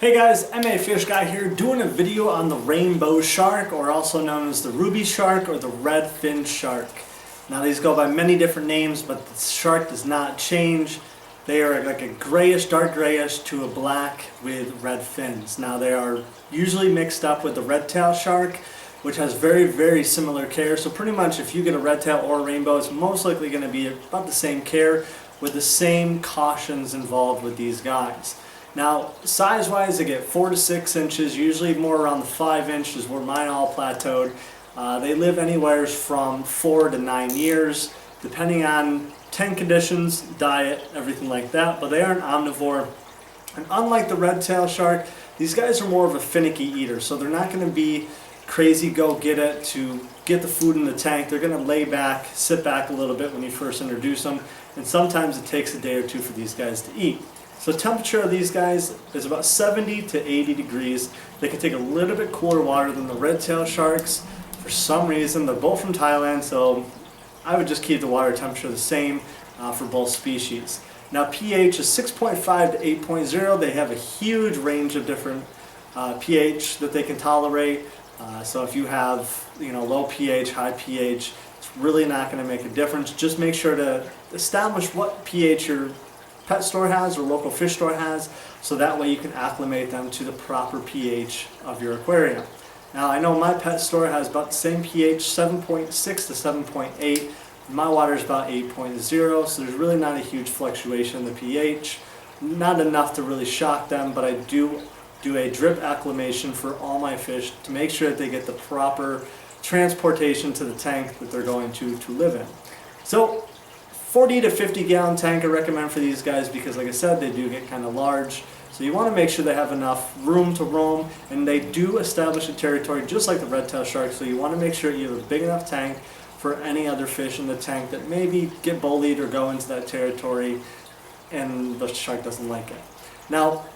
Hey guys, MA Fish Guy here doing a video on the rainbow shark, or also known as the ruby shark or the red fin shark. Now these go by many different names, but the shark does not change. They are like a grayish, dark grayish to a black with red fins. Now they are usually mixed up with the red tail shark, which has very similar care. So pretty much if you get a red tail or a rainbow, it's most likely going to be about the same care with the same cautions involved with these guys. Now, size-wise, they get 4 to 6 inches, usually more around the 5 inches where mine all plateaued. They live anywhere from 4 to 9 years, depending on tank conditions, diet, everything like that, but they are an omnivore. And unlike the red tail shark, these guys are more of a finicky eater, so they're not going to be crazy go get it to get the food in the tank. They're going to lay back, sit back a little bit when you first introduce them, and sometimes it takes a day or two for these guys to eat. So temperature of these guys is about 70 to 80 degrees. They can take a little bit cooler water than the red tail sharks. For some reason, they're both from Thailand, so I would just keep the water temperature the same for both species. Now pH is 6.5 to 8.0. They have a huge range of different pH that they can tolerate. So if you have low pH, high pH, it's really not going to make a difference. Just make sure to establish what pH your pet store has or local fish store has, so that way you can acclimate them to the proper pH of your aquarium. Now I know my pet store has about the same pH, 7.6 to 7.8. My water is about 8.0, so there's really not a huge fluctuation in the pH. Not enough to really shock them, but I do a drip acclimation for all my fish to make sure that they get the proper transportation to the tank that they're going to live in. So 40 to 50 gallon tank I recommend for these guys because, like I said, they do get kind of large. So you want to make sure they have enough room to roam, and they do establish a territory just like the red tail shark. So you want to make sure you have a big enough tank for any other fish in the tank that maybe get bullied or go into that territory and the shark doesn't like it. Now,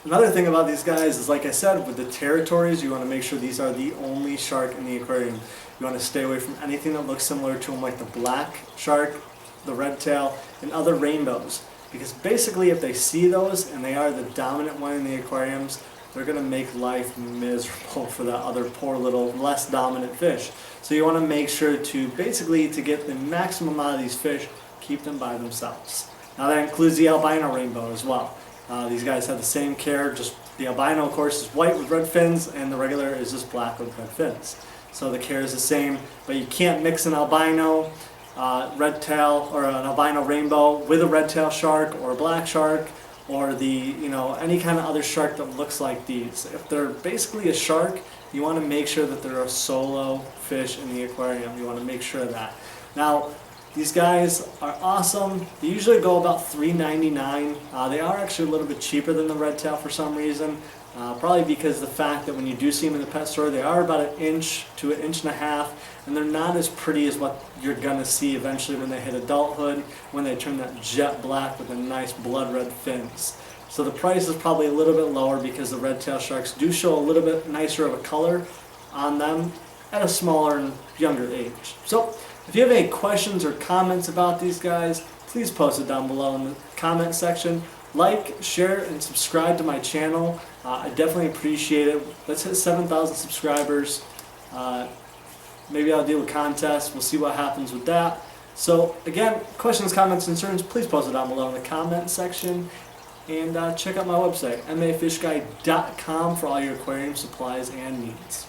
another thing about these guys is, like I said, with the territories, you want to make sure these are the only shark in the aquarium. You want to stay away from anything that looks similar to them, like the black shark, the red tail, and other rainbows. Because basically if they see those and they are the dominant one in the aquariums, they're going to make life miserable for that other poor little less dominant fish. So you want to make sure to basically, to get the maximum amount of these fish, keep them by themselves. Now that includes the albino rainbow as well. These guys have the same care, just the albino of course is white with red fins, and the regular is just black with red fins. So the care is the same, but you can't mix an albino red tail or an albino rainbow with a red tail shark or a black shark or the any kind of other shark that looks like these. If they're basically a shark, you want to make sure that they're a solo fish in the aquarium. You want to make sure of that. Now these guys are awesome. They usually go about $3.99. They are actually a little bit cheaper than the red tail for some reason. Probably because the fact that when you do see them in the pet store, they are about 1 inch to 1.5 inches, and they're not as pretty as what you're going to see eventually when they hit adulthood, when they turn that jet black with the nice blood red fins. So the price is probably a little bit lower because the red tail sharks do show a little bit nicer of a color on them at a smaller and younger age. So if you have any questions or comments about these guys, please post it down below in the comment section. Like, share, and subscribe to my channel. I definitely appreciate it. Let's hit 7,000 subscribers. Maybe I'll do a contest. We'll see what happens with that. So again, questions, comments, concerns, please post it down below in the comment section. And check out my website, mafishguy.com, for all your aquarium supplies and needs.